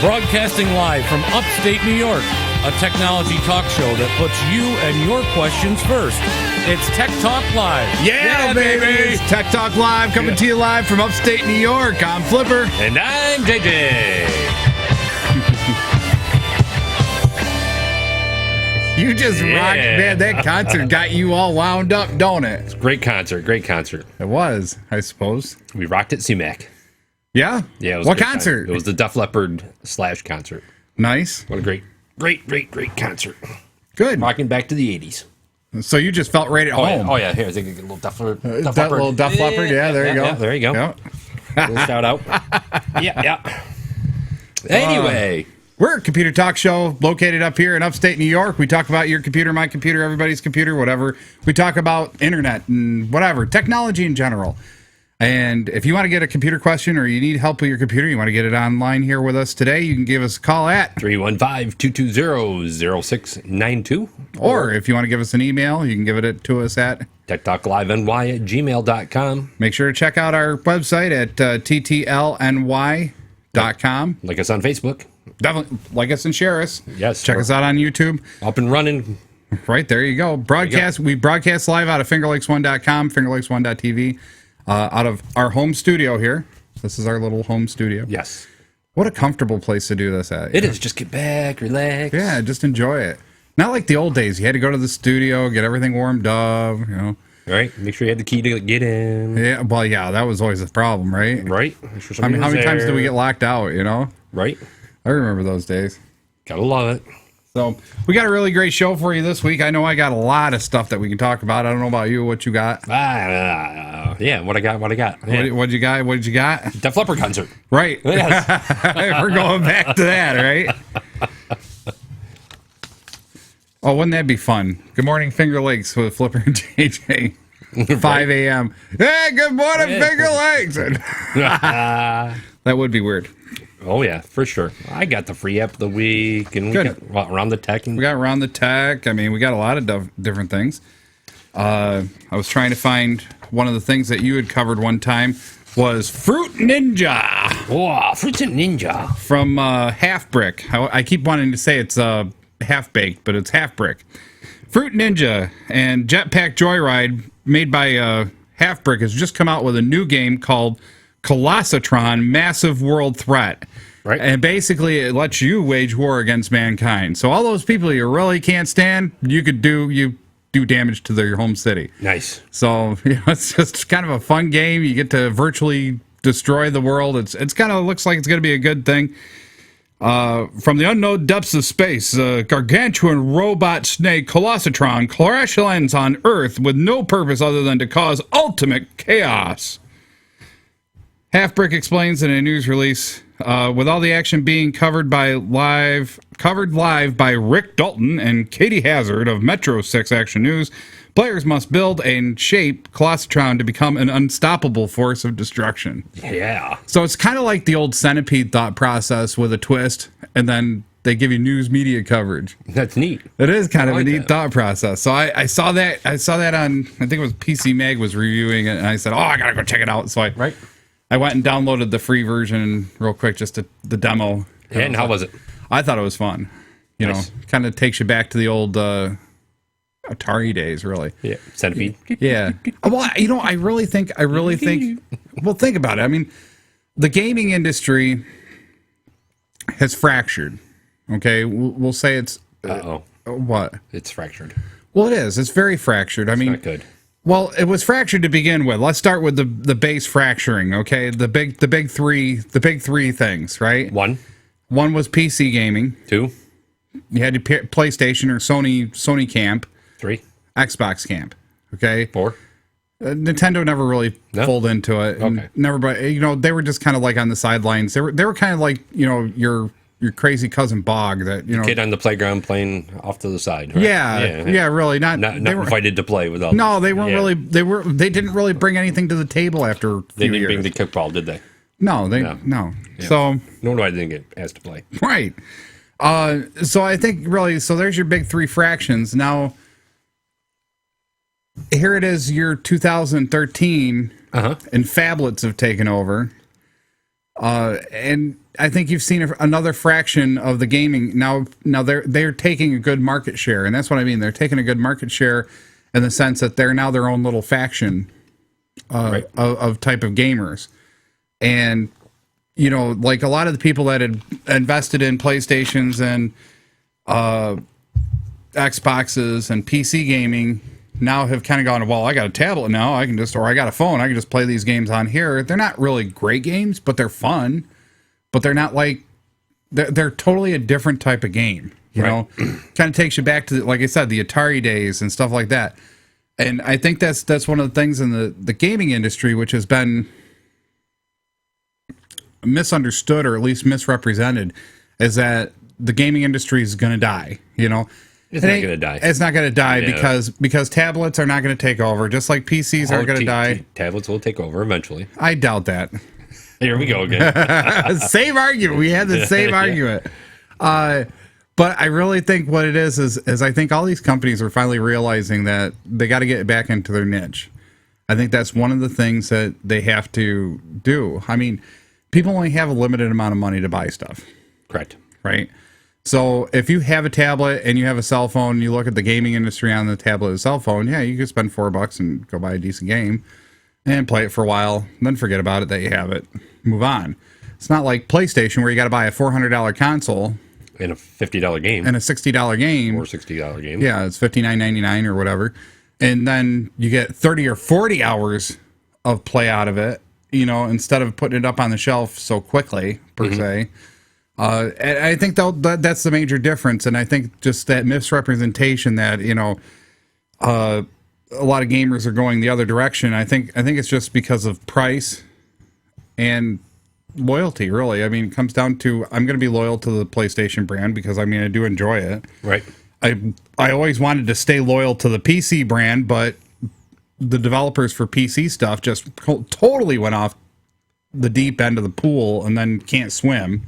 Broadcasting live from upstate New York, a technology talk show that puts you and your questions first. It's Tech Talk Live. Yeah, baby! It's Tech Talk Live, coming to you live from upstate New York. I'm Flipper. And I'm JJ. You just rocked, man. That concert got you all wound up, don't it? It's a great concert. It was, I suppose. We rocked at CMAC. Yeah? Yeah, it was what a great concert? Time. It was the Def Leppard / concert. Nice. What a great concert. Good. Rocking back to the 80s. So you just felt right at home. Yeah. Oh, yeah. Here, I think a little Def Leppard. That little Def Leppard? Yeah, there you go. Yeah, there you go. Yep. Little shout out. Yeah. Anyway. We're a computer talk show located up here in upstate New York. We talk about your computer, my computer, everybody's computer, whatever. We talk about internet and whatever, technology in general. And if you want to get a computer question or you need help with your computer, you want to get it online here with us today, you can give us a call at 315-220-0692. Or if you want to give us an email, you can give it to us at techtalkliveny@gmail.com. Make sure to check out our website at ttlny.com. Like us on Facebook. Definitely like us and share us. Yes. Check us out on YouTube. Up and running. Right, there you go. Broadcast. We broadcast live out of fingerlakes1.com, fingerlakes1.tv, out of our home studio here. This is our little home studio. Yes. What a comfortable place to do this at. It is. Just get back, relax. Yeah, just enjoy it. Not like the old days. You had to go to the studio, get everything warmed up, you know. Right. Make sure you had the key to get in. Yeah, well, yeah, that was always the problem, right? Right. I mean, how many times did we get locked out, you know? Right. I remember those days. Gotta love it. So we got a really great show for you this week. I know I got a lot of stuff that we can talk about. I don't know about you. What you got? Yeah. What I got. Yeah. What you got? Def Leppard concert. Right. Yes. We're going back to that, right? Oh, wouldn't that be fun? Good morning, Finger Lakes with Flipper and JJ. 5 a.m. Hey, good morning, Finger Lakes. That would be weird. Oh, yeah, for sure. I got the free app of the week, and we got Around the Tech. We got Around the Tech. I mean, we got a lot of different things. I was trying to find one of the things that you had covered one time was Fruit Ninja. Oh, Fruit Ninja. From HalfBrick. I keep wanting to say it's half-baked, but it's HalfBrick. Fruit Ninja and Jetpack Joyride, made by HalfBrick, has just come out with a new game called Colosatron Massive World Threat. Right. And basically it lets you wage war against mankind. So all those people you really can't stand, you do damage to your home city. Nice. So it's just kind of a fun game. You get to virtually destroy the world. It's kind of looks like it's going to be a good thing. From the unknown depths of space, a gargantuan robot snake Colosatron crash lands on Earth with no purpose other than to cause ultimate chaos. HalfBrick explains in a news release, with all the action being covered live by Rick Dalton and Katie Hazard of Metro 6 Action News, players must build and shape Colosatron to become an unstoppable force of destruction. Yeah. So it's kind of like the old Centipede thought process with a twist, and then they give you news media coverage. That's neat. It is kind of a neat thought process. So I saw that on, I think it was PC Mag was reviewing it, and I said, I gotta go check it out. So I went and downloaded the free version real quick, just the demo. And how was it? I thought it was fun. You know, kind of takes you back to the old Atari days, really. Yeah, Centipede. Yeah. Well, I really think. Well, think about it. I mean, the gaming industry has fractured. Okay, we'll say it's. What? It's fractured. Well, it is. It's very fractured. I mean, not good. Well, it was fractured to begin with. Let's start with the base fracturing, okay? The big three things, right? One was PC gaming. 2, you had your PlayStation or Sony camp. 3, Xbox camp, okay? 4. Nintendo never really pulled into it. Okay. They were just kind of like on the sidelines. They were kind of like, your crazy cousin Bog that kid on the playground playing off to the side. Right? Yeah, really not invited to play with others. No, they weren't really. They didn't really bring anything to the table after. They didn't bring the kickball, did they? No. Yeah. So no wonder I didn't get asked to play. Right. So I think really. So there's your big 3 fractions. Now here it is, year 2013, and phablets have taken over. And I think you've seen another fraction of the gaming. Now they're taking a good market share, and that's what I mean. They're taking a good market share in the sense that they're now their own little faction of type of gamers. And, you know, like a lot of the people that had invested in PlayStations and Xboxes and PC gaming now have kind of gone, well, I got a tablet now, or I got a phone, I can just play these games on here. They're not really great games, but they're fun. But they're not like, they're totally a different type of game, you know? Kind of takes you back to, like I said, the Atari days and stuff like that. And I think that's one of the things in the gaming industry which has been misunderstood or at least misrepresented, is that the gaming industry is going to die, you know? It's not going to die. It's not going to die because tablets are not going to take over, just like PCs are going to die. Tablets will take over eventually. I doubt that. Here we go again. Same argument. We had the same argument. But I really think what it is I think all these companies are finally realizing that they got to get back into their niche. I think that's one of the things that they have to do. I mean, people only have a limited amount of money to buy stuff. Correct. Right? So if you have a tablet and you have a cell phone, you look at the gaming industry on the tablet and cell phone, yeah, you could spend $4 and go buy a decent game and play it for a while, then forget about it that you have it. Move on. It's not like PlayStation where you got to buy a $400 console and a $50 game. And a $60 game. Or $60 game. Yeah, it's $59.99 or whatever. And then you get 30 or 40 hours of play out of it, you know, instead of putting it up on the shelf so quickly, per se. And I think that's the major difference. And I think just that misrepresentation that, you know, a lot of gamers are going the other direction. I think it's just because of price and loyalty, really. I mean, it comes down to, I'm going to be loyal to the PlayStation brand because, I mean, I do enjoy it. Right. I always wanted to stay loyal to the PC brand, but the developers for PC stuff just totally went off the deep end of the pool and then can't swim.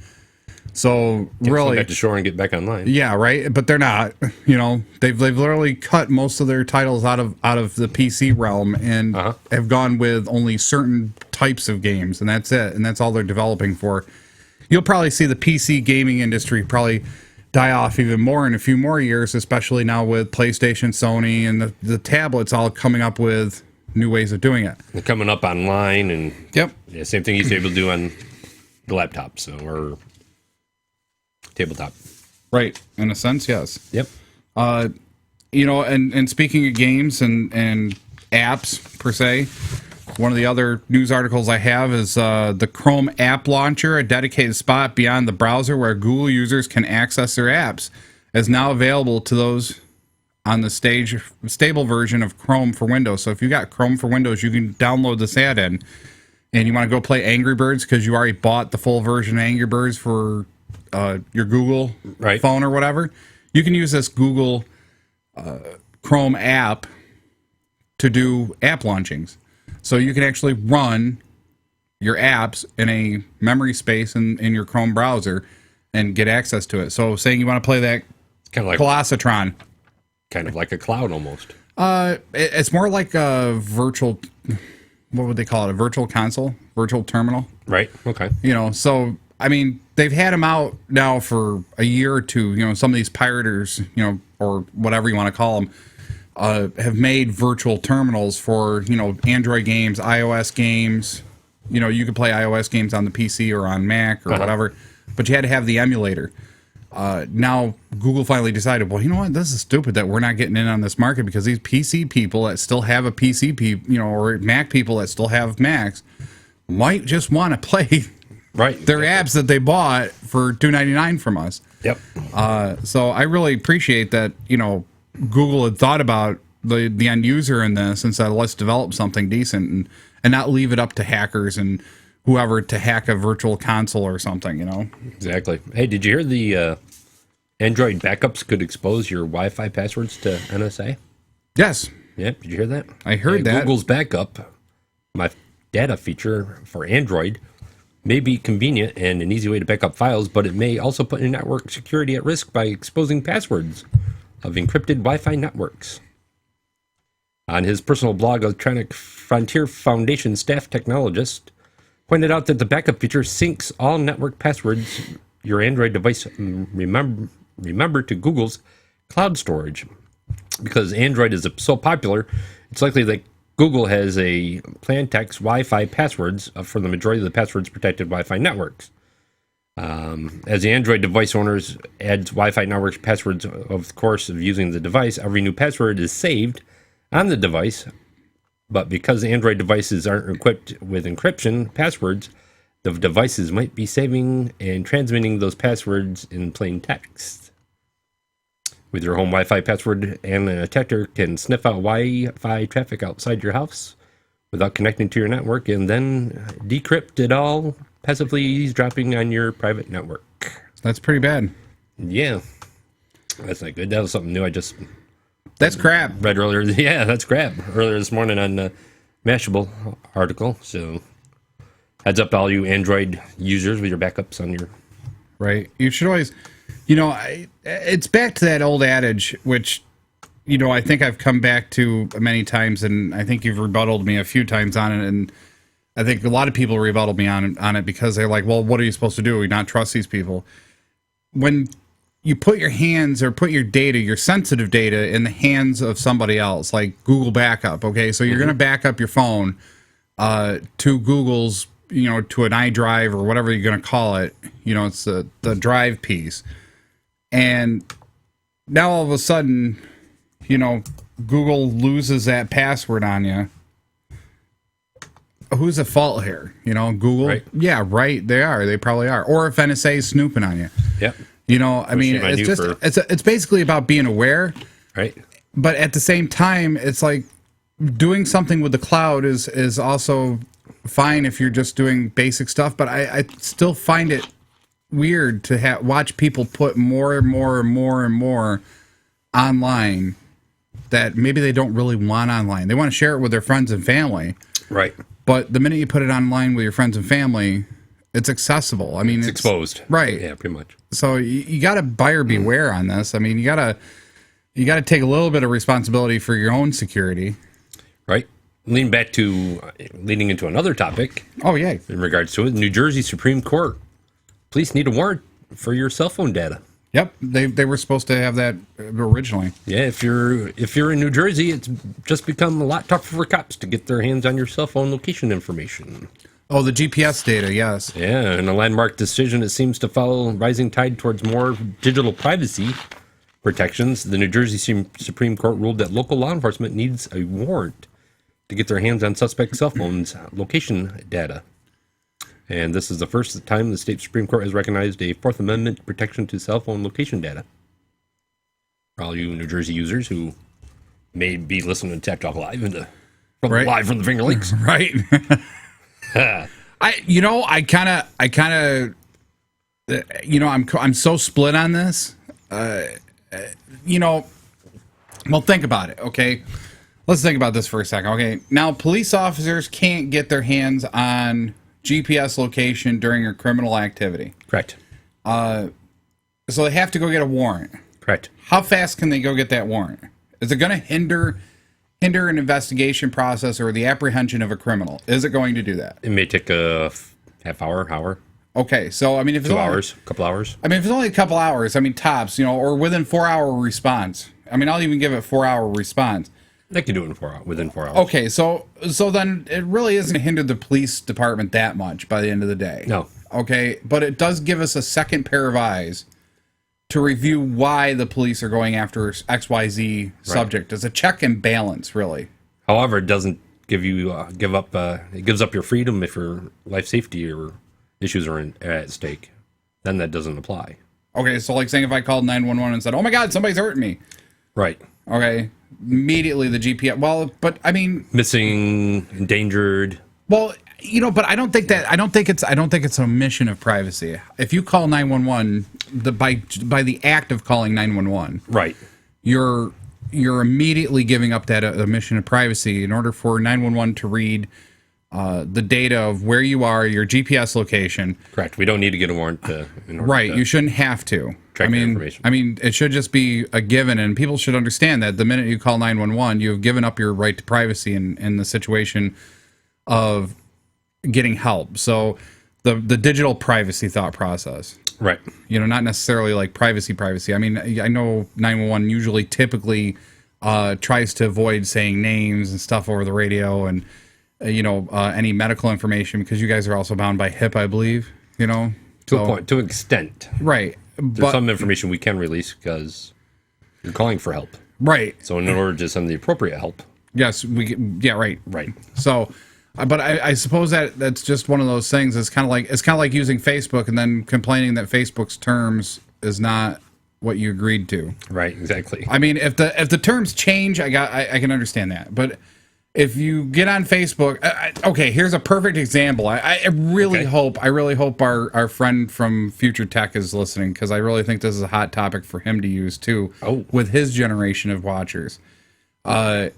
So really, back to shore and get back online. Yeah, right. But they're not. You know, they've literally cut most of their titles out of the PC realm and have gone with only certain types of games, and that's it. And that's all they're developing for. You'll probably see the PC gaming industry probably die off even more in a few more years, especially now with PlayStation, Sony, and the tablets all coming up with new ways of doing it. They're coming up online, and yep, yeah, same thing you used to be able to do on the laptop, or tabletop. Right, in a sense, yes. Yep. You know, and speaking of games and apps per se, one of the other news articles I have is the Chrome App Launcher, a dedicated spot beyond the browser where Google users can access their apps, is now available to those on the stable version of Chrome for Windows. So if you got Chrome for Windows, you can download this add-in, and you want to go play Angry Birds because you already bought the full version of Angry Birds for your Google phone or whatever. You can use this Google Chrome app to do app launchings. So you can actually run your apps in a memory space in your Chrome browser and get access to it. So saying you want to play that kind of like Colosatron. Kind of like a cloud almost. It's more like a virtual, what would they call it? A virtual console? Virtual terminal? Right, okay. You know, so, I mean, they've had them out now for a year or two. You know, some of these pirators, you know, or whatever you want to call them, have made virtual terminals for, you know, Android games, iOS games. You know, you could play iOS games on the PC or on Mac or whatever, but you had to have the emulator. Now Google finally decided, well, you know what, this is stupid that we're not getting in on this market because these PC people that still have a PC, you know, or Mac people that still have Macs might just want to play their apps that they bought for $2.99 from us. Yep. So I really appreciate that, you know, Google had thought about the end user in this and said, let's develop something decent and not leave it up to hackers and whoever to hack a virtual console or something, you know? Exactly. Hey, did you hear the Android backups could expose your Wi-Fi passwords to NSA? Yes. Yeah, did you hear that? I heard that. Google's backup, my data feature for Android, may be convenient and an easy way to back up files, but it may also put your network security at risk by exposing passwords of encrypted Wi-Fi networks. On his personal blog, Electronic Frontier Foundation staff technologist pointed out that the backup feature syncs all network passwords your Android device remember to Google's cloud storage. Because Android is so popular, it's likely that Google has a plain text Wi-Fi passwords for the majority of the passwords protected Wi-Fi networks. As the Android device owners adds Wi-Fi networks passwords of the course of using the device, every new password is saved on the device. But because Android devices aren't equipped with encryption passwords, the devices might be saving and transmitting those passwords in plain text. With your home Wi-Fi password, and a detector can sniff out Wi-Fi traffic outside your house without connecting to your network, and then decrypt it all, passively eavesdropping on your private network. That's pretty bad. Yeah. That's not good. That was something new I just That's crap. read earlier. Yeah, that's crap. Earlier this morning on the Mashable article. So heads up to all you Android users with your backups on your... Right. You should always, it's back to that old adage, which, I think I've come back to many times, and I think you've rebutted me a few times on it, and I think a lot of people rebutted me on it because they're like, well, what are you supposed to do? We not trust these people. When you put your hands or put your data, your sensitive data, in the hands of somebody else, like Google Backup, okay? So you're going to back up your phone to Google's, to an iDrive or whatever you're going to call it. It's the drive piece. And now all of a sudden, Google loses that password on you. Who's at fault here? Google? Right. Yeah, right. They are. They probably are. Or if NSA is snooping on you. Yep. It's just, it's basically about being aware. Right. But at the same time, it's like doing something with the cloud is also fine if you're just doing basic stuff. But I still find it weird to watch people put more and more and more and more online that maybe they don't really want online. They want to share it with their friends and family. Right. But the minute you put it online with your friends and family, it's accessible. I mean, It's exposed. Right. Yeah, pretty much. So you got to buyer beware on this. I mean, you got to take a little bit of responsibility for your own security. Right. Leading into another topic. Oh, yeah. In regards to it, New Jersey Supreme Court. Police need a warrant for your cell phone data. Yep. They were supposed to have that originally. Yeah, if you're in New Jersey, it's just become a lot tougher for cops to get their hands on your cell phone location information. Oh, the GPS data, yes. Yeah, in a landmark decision, it seems to follow rising tide towards more digital privacy protections. The New Jersey Supreme Court ruled that local law enforcement needs a warrant to get their hands on suspect cell phones location data. And this is the first time the state Supreme Court has recognized a Fourth Amendment protection to cell phone location data. For all you New Jersey users who may be listening to Tap Talk Live live from the Finger Lakes. Right. I'm so split on this. Well, think about it, okay? Let's think about this for a second, okay? Now, police officers can't get their hands on GPS location during a criminal activity. Correct. So they have to go get a warrant. Correct. How fast can they go get that warrant? Is it going to hinder an investigation process or the apprehension of a criminal? Is it going to do that? It may take a half hour. Okay, so I mean, if it's 2 hours, a couple hours. I mean, if it's only a couple hours, I mean, tops, or within 4 hour response. I mean, I'll even give it 4 hour response. They can do it within 4 hours. Okay, so then it really isn't hinder the police department that much by the end of the day. No. Okay, but it does give us a second pair of eyes to review why the police are going after XYZ subject. It's a check and balance, really. However, it doesn't give you it gives up your freedom if your life safety or issues are at stake. Then that doesn't apply. Okay, so like saying if I called 911 and said, "Oh my God, somebody's hurting me," right? Okay, immediately the GPS. Well, but I mean, missing, endangered. Well, but I don't think it's an omission of privacy. If you call 911, by the act of calling 911, right, you're immediately giving up that omission of privacy in order for 911 to read the data of where you are, your GPS location. Correct. We don't need to get a warrant Right. You shouldn't have to. Track information. I mean, it should just be a given, and people should understand that the minute you call 911, you have given up your right to privacy in the situation of getting help. So the digital privacy thought process. Right. Not necessarily like privacy. I mean, I know 911 usually typically tries to avoid saying names and stuff over the radio and, any medical information, because you guys are also bound by HIPAA, I believe, To a point, to an extent. Right. There's some information we can release because you're calling for help. Right. So in order to send the appropriate help. Yes. Right. Right. So, but I suppose that's just one of those things. It's kind of like using Facebook and then complaining that Facebook's terms is not what you agreed to. Right. Exactly. I mean, if the terms change, I can understand that. But if you get on Facebook, okay, here's a perfect example. I really hope our friend from Future Tech is listening, because I really think this is a hot topic for him to use too. With his generation of watchers,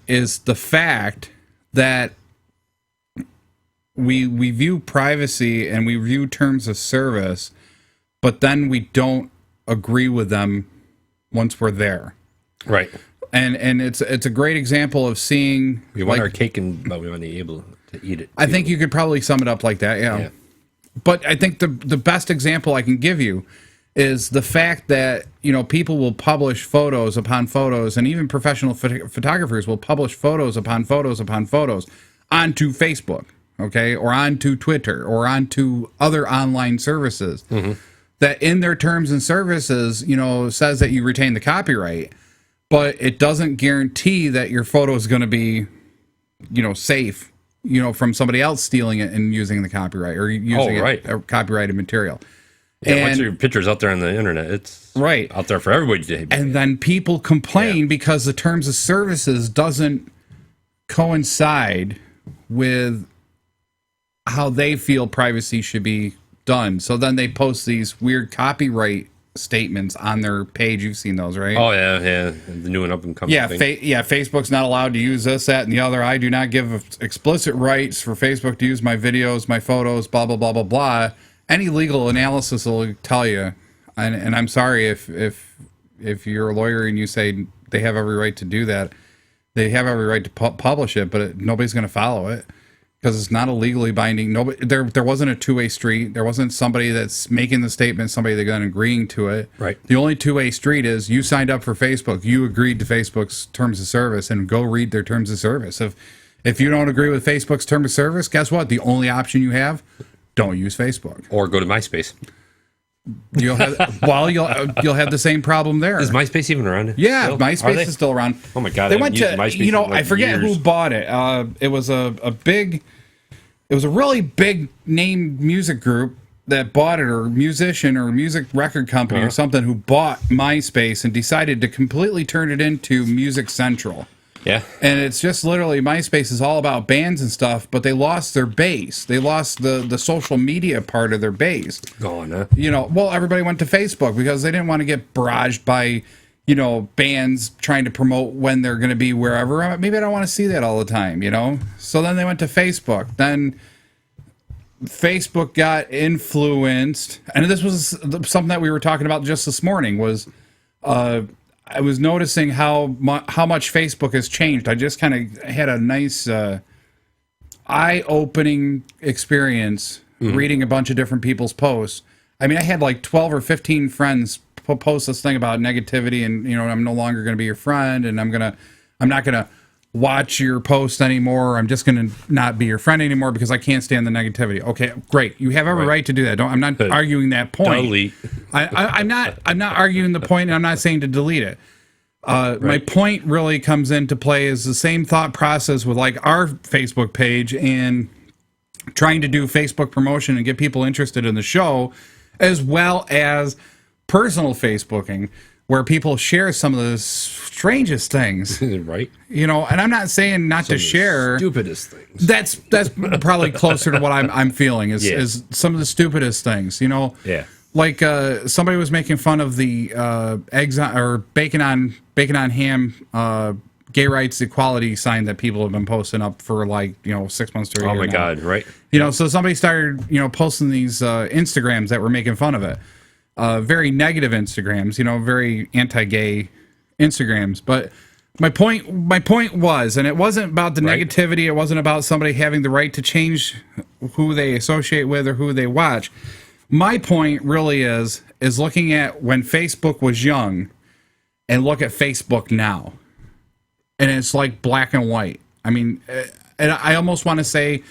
is the fact that we view privacy and we view terms of service, but then we don't agree with them once we're there. Right. And it's a great example of seeing. We want our cake, but we want to be able to eat it too. I think you could probably sum it up like that. Yeah. But I think the best example I can give you is the fact that people will publish photos upon photos, and even professional photographers will publish photos upon photos upon photos onto Facebook, okay, or onto Twitter, or onto other online services. Mm-hmm. That in their terms and services, says that you retain the copyright, but it doesn't guarantee that your photo is going to be, safe, from somebody else stealing it and using the copyright, or using copyrighted material. Yeah, once your picture's out there on the internet, it's out there for everybody to. And then people complain because the terms of services doesn't coincide with how they feel privacy should be done. So then they post these weird copyright statements on their page. You've seen those, right? Oh yeah, the new and up and coming. Yeah, Facebook's not allowed to use this, that, and the other. I do not give explicit rights for Facebook to use my videos, my photos, blah blah blah blah blah. Any legal analysis will tell you, and I'm sorry if you're a lawyer and you say they have every right to do that, they have every right to publish it, but nobody's going to follow it. Because it's not a legally binding. Nobody, there wasn't a two-way street. There wasn't somebody that's making the statement, somebody that's then agreeing to it. Right. The only two-way street is you signed up for Facebook. You agreed to Facebook's terms of service, and go read their terms of service. If you don't agree with Facebook's terms of service, guess what? The only option you have, don't use Facebook. Or go to MySpace. You'll have the same problem there. Is MySpace even around? Yeah, still? MySpace is still around. Oh my god! They went to MySpace I forget years. who bought it. It was a really big name music group that bought it, or musician or music record company or something, who bought MySpace and decided to completely turn it into Music Central. Yeah. And it's just literally, MySpace is all about bands and stuff, but they lost their base. They lost the social media part of their base. Gone, huh? Everybody went to Facebook because they didn't want to get barraged by, bands trying to promote when they're going to be wherever. Maybe I don't want to see that all the time, So then they went to Facebook. Then Facebook got influenced. And this was something that we were talking about just this morning, was I was noticing how much Facebook has changed. I just kind of had a nice eye-opening experience reading a bunch of different people's posts. I mean, I had like 12 or 15 friends post this thing about negativity, and I'm no longer going to be your friend, and I'm not gonna watch your post anymore. I'm just gonna not be your friend anymore because I can't stand the negativity. Okay, great. You have every right to do that. I'm not arguing that point. Delete. I'm not arguing the point, and I'm not saying to delete it. My point really comes into play is the same thought process with like our Facebook page and trying to do Facebook promotion and get people interested in the show, as well as personal Facebooking, where people share some of the strangest things. Right. And I'm not saying not to share stupidest things. That's probably closer to what I'm feeling is some of the stupidest things. Yeah. Like somebody was making fun of the eggs or bacon on ham gay rights equality sign that people have been posting up for 6 months to a year. Oh my now. god! Right. So somebody started posting these Instagrams that were making fun of it. Very negative Instagrams. Very anti-gay Instagrams. But My point was, and it wasn't about the negativity. It wasn't about somebody having the right to change who they associate with or who they watch. My point really is looking at when Facebook was young and look at Facebook now. And it's like black and white. I mean, and I almost want to say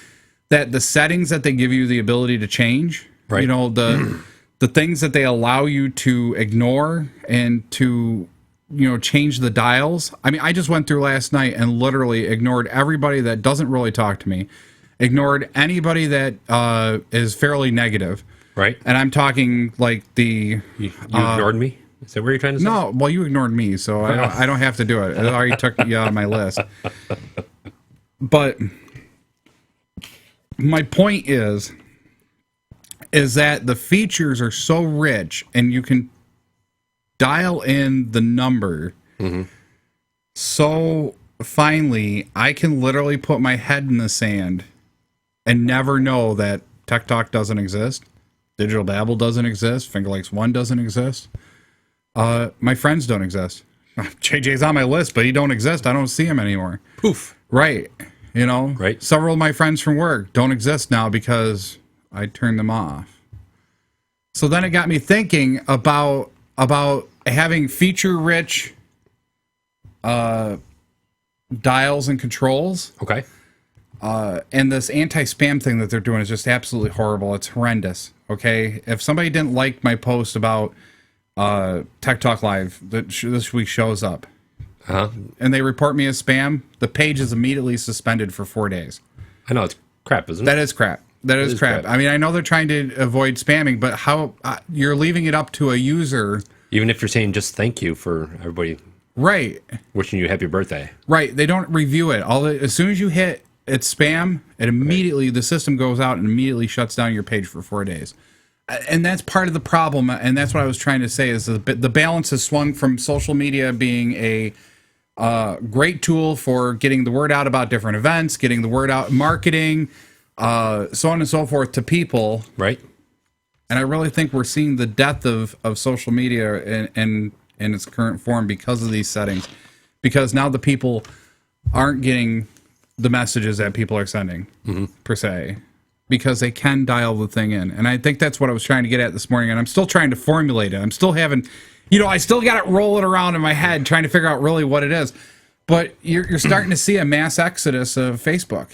that the settings that they give you the ability to change, you know, the things that they allow you to ignore and to, you know, change the dials. I mean, I just went through last night and literally ignored everybody that doesn't really talk to me, ignored anybody that is fairly negative. Right. And I'm talking like You ignored me? Is that what you're trying to say? No, well, you ignored me, so I don't have to do it. It already took you out of my list. But my point is that the features are so rich, and you can dial in the number so finely, I can literally put my head in the sand and never know that Tech Talk doesn't exist, Digital Dabble doesn't exist, Finger Lakes 1 doesn't exist. My friends don't exist. JJ's on my list, but he don't exist. I don't see him anymore. Poof. Right. You know? Right. Several of my friends from work don't exist now because I turned them off. So then it got me thinking about having feature-rich dials and controls. Okay. And this anti-spam thing that they're doing is just absolutely horrible. It's horrendous. Okay? If somebody didn't like my post about Tech Talk Live that this week shows up, and they report me as spam, the page is immediately suspended for 4 days. I know it's crap, isn't it? That is crap. That is crap. I mean, I know they're trying to avoid spamming, but how you're leaving it up to a user? Even if you're saying just thank you for everybody, right? Wishing you happy birthday, right? They don't review it. As soon as you hit it's spam, it immediately the system goes out and immediately shuts down your page for 4 days. And that's part of the problem, and that's what I was trying to say, is the balance has swung from social media being a great tool for getting the word out about different events, getting the word out, marketing, so on and so forth to people. Right. And I really think we're seeing the death of social media in its current form because of these settings. Because now the people aren't getting the messages that people are sending, per se. Because they can dial the thing in. And I think that's what I was trying to get at this morning. And I'm still trying to formulate it. I'm still having, I still got it rolling around in my head trying to figure out really what it is. But you're starting to see a mass exodus of Facebook.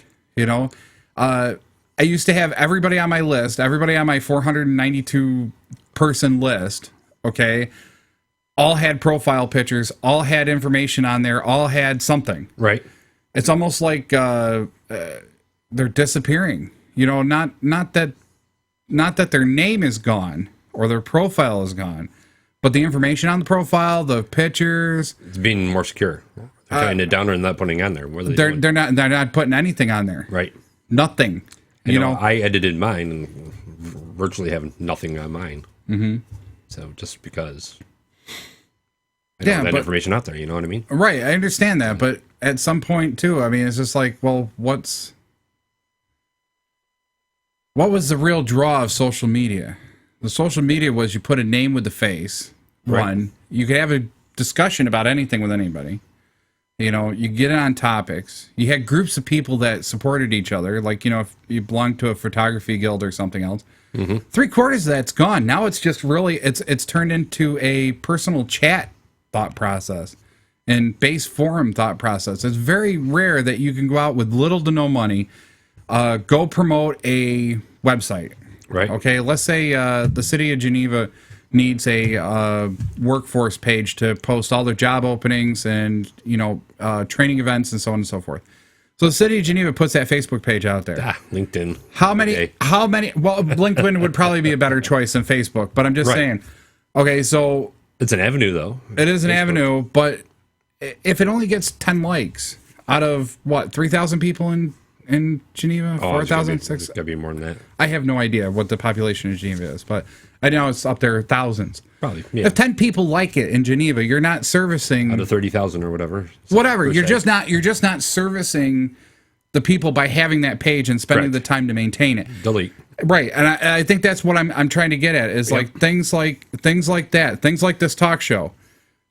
I used to have everybody on my list, everybody on my 492 person list, okay, all had profile pictures, all had information on there, all had something. Right. It's almost like they're disappearing. Not that their name is gone or their profile is gone, but the information on the profile, the pictures, it's being more secure. They're trying it down and not putting on there. They're not putting anything on there. Right. Nothing. I edited mine and virtually have nothing on mine. Mm-hmm. So just because I don't have that information out there, you know what I mean? Right. I understand that, but at some point too, I mean, it's just like, well, what was the real draw of social media? The social media was you put a name with the face. Right. One, you could have a discussion about anything with anybody. You get on topics. You had groups of people that supported each other. Like, if you belonged to a photography guild or something else. Mm-hmm. 3/4 of that's gone. Now it's just really, it's turned into a personal chat thought process and base forum thought process. It's very rare that you can go out with little to no money, go promote a website. Right. Okay. Let's say the city of Geneva needs a workforce page to post all their job openings and training events and so on and so forth. So the city of Geneva puts that Facebook page out there. LinkedIn. How many? Well, LinkedIn would probably be a better choice than Facebook, but I'm just saying. Okay, so it's an avenue, though. It is an avenue, but if it only gets 10 likes out of 3,000 people in Geneva, 4,000, 6,000. It's got to be more than that. I have no idea what the population of Geneva is, but I know it's up there, thousands. Probably. Yeah. If 10 people like it in Geneva, you're not servicing out of 30,000 or whatever. Whatever. You're just not servicing the people by having that page and spending the time to maintain it. Delete. Right, and I think that's what I'm trying to get at is like things like that, things like this talk show.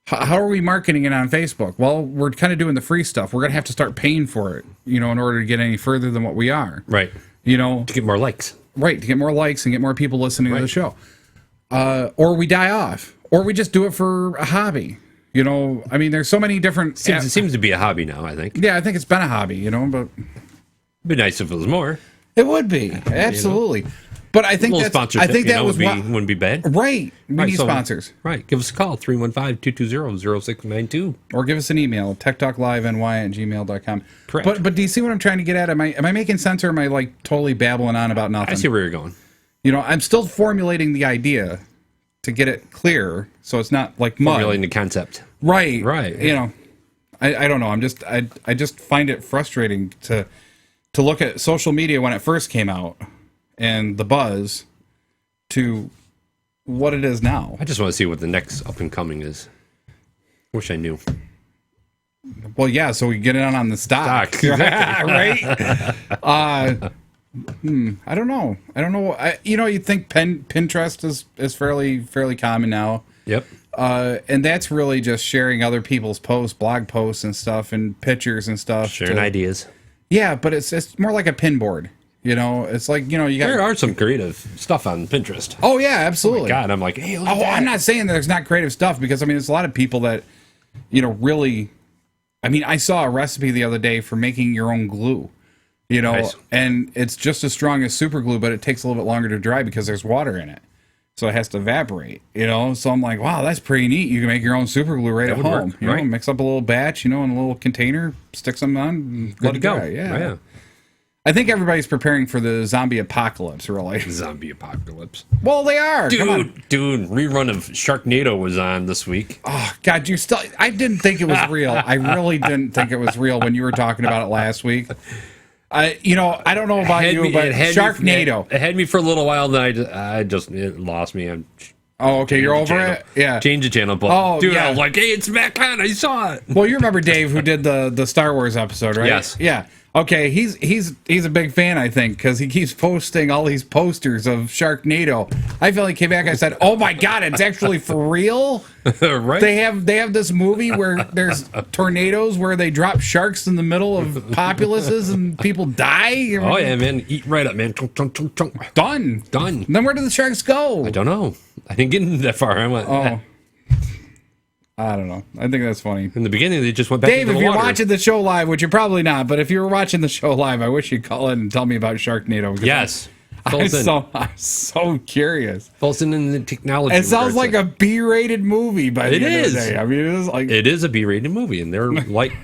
How are we marketing it on Facebook? Well, we're kind of doing the free stuff. We're going to have to start paying for it, in order to get any further than what we are. Right. To get more likes. Right, to get more likes and get more people listening to the show. Or we die off. Or we just do it for a hobby. There's so many different... It seems to be a hobby now, I think. Yeah, I think it's been a hobby, but... It'd be nice if it was more. It would be, absolutely. But I think wouldn't be bad. Right. We need sponsors. Right. Give us a call, 315-220-0692. Or give us an email, techtalkliveny@gmail.com. Correct. But do you see what I'm trying to get at? Am I making sense, or am I like totally babbling on about nothing? I see where you're going. I'm still formulating the idea to get it clear, so it's not like mud. Formulating the concept. Right. Right. I don't know. I just find it frustrating to look at social media when it first came out and the buzz to what it is now. I just want to see what the next up and coming is. Wish I knew. Well, yeah, so we get it on the stock. Right? I don't know. You'd think Pinterest is fairly common now. Yep. And that's really just sharing other people's posts, blog posts and stuff, and pictures and stuff. Sharing ideas. Yeah, but it's more like a pin board. It's like, you got... There are some creative stuff on Pinterest. Oh, yeah, absolutely. Oh, my God. I'm like, hey, look at that. I'm not saying that there's not creative stuff, because, there's a lot of people that, really... I saw a recipe the other day for making your own glue, Nice. And it's just as strong as super glue, but it takes a little bit longer to dry because there's water in it. So it has to evaporate, So I'm like, wow, that's pretty neat. You can make your own super glue right at home. Work, right. Mix up a little batch, in a little container, stick some on, and let it go. Yeah. I think everybody's preparing for the zombie apocalypse, really. Zombie apocalypse. Well, they are. Dude, rerun of Sharknado was on this week. Oh, God, I didn't think it was real. I really didn't think it was real when you were talking about it last week. I don't know about you, but Sharknado. It had me for a little while, then it lost me. Oh, okay, you're over it? Yeah. Change the channel. But, I was like, hey, it's Matt Conn. I saw it. Well, you remember Dave, who did the Star Wars episode, right? Yes. Yeah. Okay, he's a big fan, I think, because he keeps posting all these posters of Sharknado. I feel like he came back and said, "Oh my God, it's actually for real." Right? They have this movie where there's tornadoes where they drop sharks in the middle of populaces and people die. Oh yeah, man, eat right up, man. Chunk, chunk, chunk, chunk. Done. And then where did the sharks go? I don't know. I didn't get that far. I went. Oh. I don't know. I think that's funny. In the beginning, they just went back Dave, into the if you're water. watching the show live, which you're probably not, but if you were watching the show live, I wish you'd call in and tell me about Sharknado. Yes. I'm so curious. Fulton in the technology. It sounds like a B-rated movie by the end of the day. It is a B-rated movie, and they're like...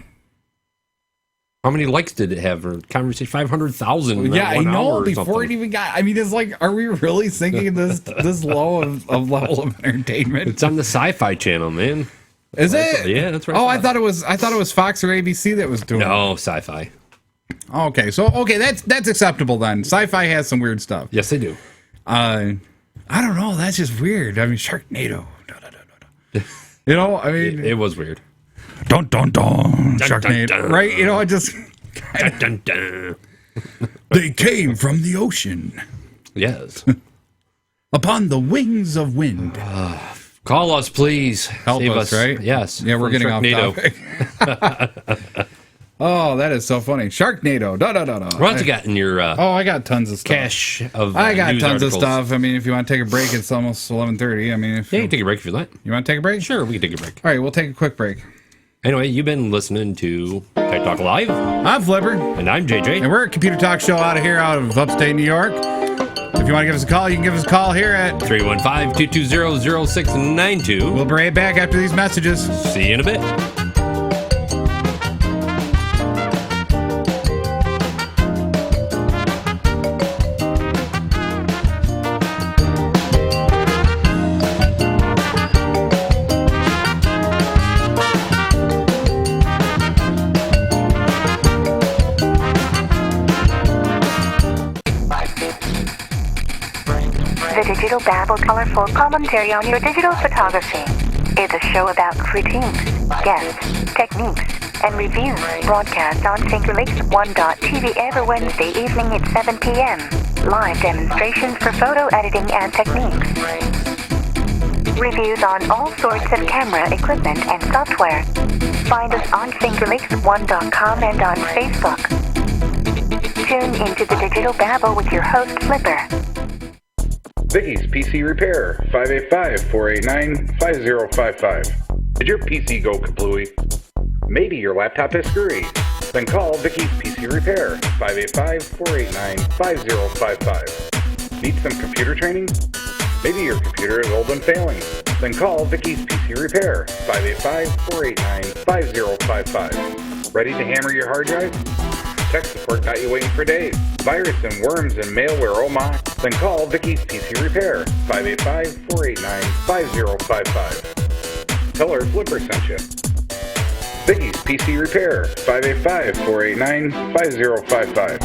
How many likes did it have? Or conversation 500,000. Yeah, I know. Before it even got, it's like, are we really thinking this low of level of entertainment? It's on the Sci-Fi Channel, man. Is it? Yeah, that's right. Oh, I thought it was Fox or ABC that was doing it. No, Sci-Fi. Okay, so that's acceptable then. Sci-Fi has some weird stuff. Yes, they do. I don't know. That's just weird. Sharknado. It was weird. Dun dun dun. Sharknado. Dun, dun. Right? I just. Dun, dun, dun. They came from the ocean. Yes. Upon the wings of wind. Call us, please. Help Save us, right? Yes. Yeah, we're getting off topic. Oh, that is so funny. Sharknado. What else you got in your I got tons of stuff. Cache of I got news tons articles. of stuff. If you want to take a break, it's almost 11:30. Yeah, you can take a break if you like. You want to take a break? Sure, we can take a break. All right, we'll take a quick break. Anyway, you've been listening to Tech Talk Live. I'm Flipper. And I'm JJ. And we're a computer talk show out of upstate New York. If you want to give us a call, you can give us a call here at 315-220-0692. We'll be right back after these messages. See you in a bit. The Digital Babble colorful commentary on your digital photography. It's a show about critiques, guests, techniques, and reviews. Broadcast on Finger Lakes 1.tv every Wednesday evening at 7 p.m. Live demonstrations for photo editing and techniques. reviews on all sorts of camera equipment and software. Find us on FingerLakes1.com and on Facebook. Tune into the Digital Babble with your host, Flipper. Vicky's PC Repair, 585-489-5055. Did your PC go kablooey? Maybe your laptop is screwy. Then call Vicky's PC Repair, 585-489-5055. Need some computer training? Maybe your computer is old and failing. Then call Vicky's PC Repair, 585-489-5055. Ready to hammer your hard drive? Tech support got you waiting for days. Virus and worms and malware, oh my. Then call Vicky's PC Repair, 585-489-5055. Tell her Flipper sent you. Vicky's PC Repair, 585-489-5055.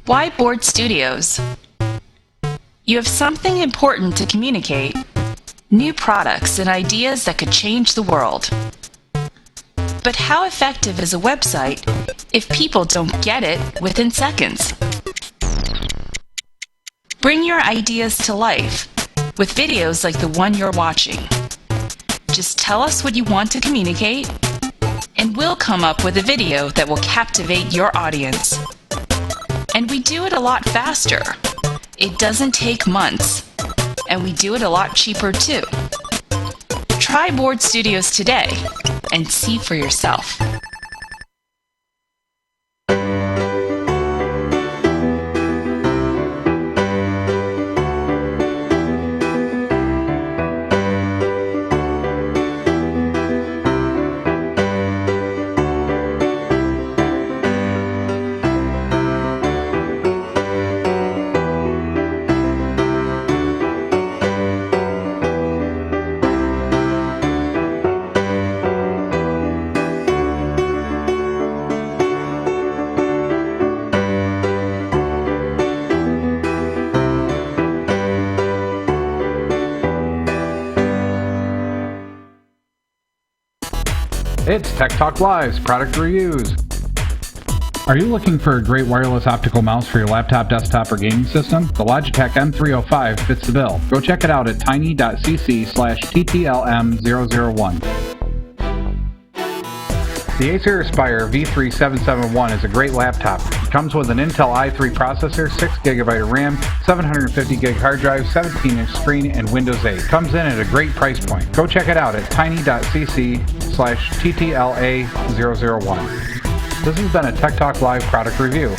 Whiteboard Studios. You have something important to communicate, new products and ideas that could change the world. But how effective is a website if people don't get it within seconds? Bring your ideas to life with videos like the one you're watching. Just tell us what you want to communicate, and we'll come up with a video that will captivate your audience. And we do it a lot faster. It doesn't take months. And we do it a lot cheaper too. Try Board Studios today and see for yourself. It's Tech Talk Live's product reviews. Are you looking for a great wireless optical mouse for your laptop, desktop, or gaming system? The Logitech M305 fits the bill. Go check it out at tiny.cc/TTLM001. The Acer Aspire V3771 is a great laptop. It comes with an Intel i3 processor, 6GB of RAM, 750GB hard drive, 17-inch screen, and Windows 8. Comes in at a great price point. Go check it out at tiny.cc/TTLA001. This has been a Tech Talk Live product review.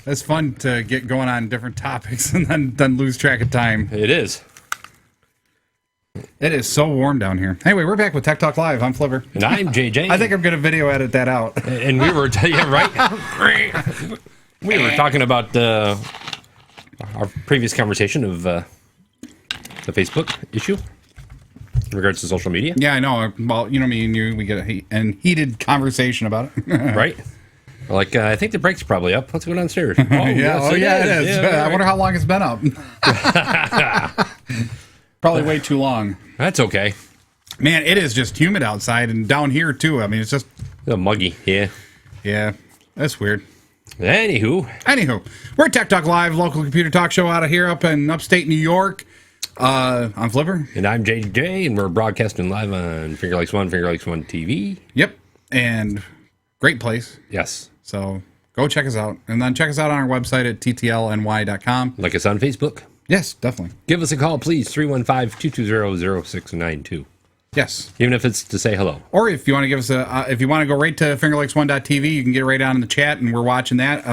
It's fun to get going on different topics and then lose track of time. It is. It is so warm down here. Anyway, we're back with Tech Talk Live. I'm Flipper. And I'm JJ. I think I'm going to video edit that out. And we were, right? We were talking about our previous conversation of the Facebook issue in regards to social media. Yeah, I know. Well, you know, me and you, we get a heated conversation about it. Right? Like, I think the break's probably up. What's going on upstairs? Oh, yeah, it is. Yeah, I wonder how long it's been up. Probably way too long. That's okay. Man, it is just humid outside and down here, too. I mean, it's just... A little muggy, yeah. Yeah, that's weird. Anywho, we're Tech Talk Live, local computer talk show out of here up in upstate New York. I'm Flipper. And I'm JJ, and we're broadcasting live on Finger Lakes One TV. Yep, and great place. Yes. So go check us out. And then check us out on our website at ttlny.com. Like us on Facebook. Yes, definitely. Give us a call, please, 315-220-0692. Yes. Even if it's to say hello. Or if you want to give us if you want to go right to fingerlakes1.tv, you can get right on in the chat, and we're watching that.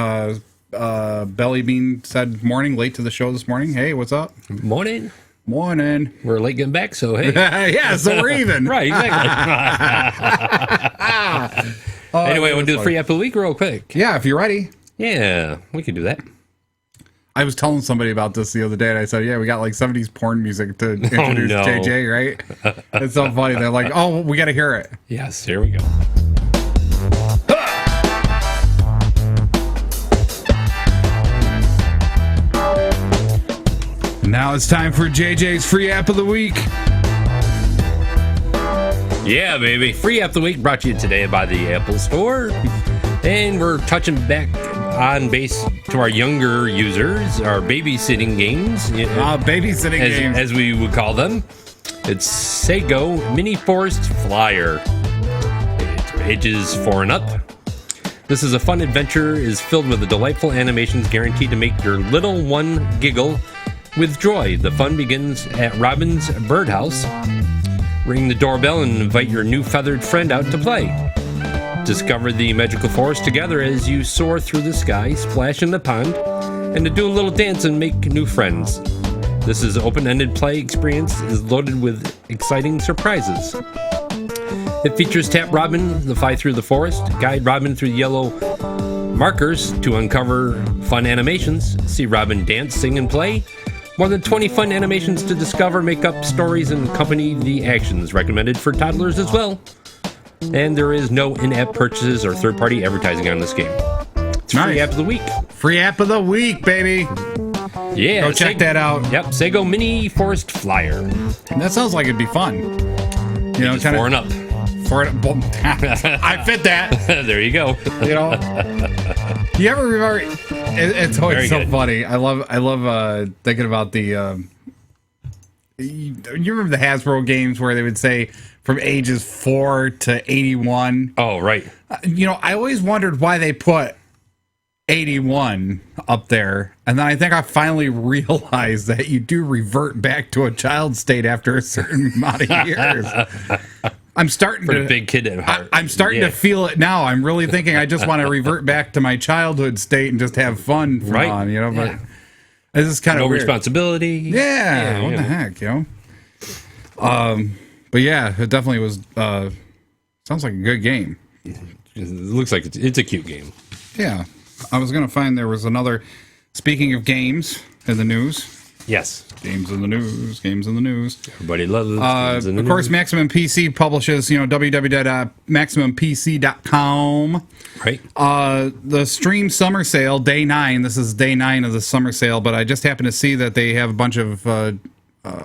Belly Bean said morning, late to the show this morning. Hey, what's up? Morning. Morning. We're late getting back, so hey. Yeah, so we're even. Right, exactly. Anyway, we'll do the free app of the week real quick. Yeah, if you're ready. Yeah, we can do that. I was telling somebody about this the other day, and I said, yeah, we got like 70s porn music to introduce JJ, right? It's so funny. They're like, oh, we got to hear it. Yes, here we go. Now it's time for JJ's free app of the week. Yeah, baby. Free app of the week brought to you today by the Apple Store. And we're touching back on base to our younger users, our babysitting games. Babysitting games. As we would call them. It's Sego Mini Forest Flyer. It's ages 4 and up. This is a fun adventure, is filled with the delightful animations guaranteed to make your little one giggle with joy. The fun begins at Robin's Birdhouse. Ring the doorbell and invite your new feathered friend out to play. Discover the magical forest together as you soar through the sky, splash in the pond, and to do a little dance and make new friends. This is open-ended play experience is loaded with exciting surprises. It features Tap Robin, the fly through the forest, guide Robin through yellow markers to uncover fun animations, see Robin dance, sing, and play. More than 20 fun animations to discover, make up stories, and accompany the actions. Recommended for toddlers as well. And there is no in-app purchases or third-party advertising on this game. It's free app of the week. Free app of the week, baby. Yeah. Go check that out. Yep. Sego Mini Forest Flyer. That sounds like it'd be fun. You know, kind of 4 and up. I fit that. There you go. You know, you ever remember? It's always so funny. I love thinking about the. You remember the Hasbro games where they would say from ages 4 to 81? Oh, right. You know, I always wondered why they put 81 up there, and then I think I finally realized that you do revert back to a child state after a certain amount of years. I'm starting for the big kid at heart. I'm starting to feel it now. I'm really thinking I just want to revert back to my childhood state and just have fun from on, you know. But this is kind of weird. Responsibility. Yeah, what the heck, you know. But yeah, it definitely was. Sounds like a good game. It looks like it's a cute game. Yeah, I was gonna find there was another. Speaking of games in the news. Yes. Games in the news. Everybody loves games in the Of course, news. Maximum PC publishes, www.maximumpc.com. Right. The Stream Summer Sale, Day 9. This is Day 9 of the Summer Sale, but I just happened to see that they have a bunch of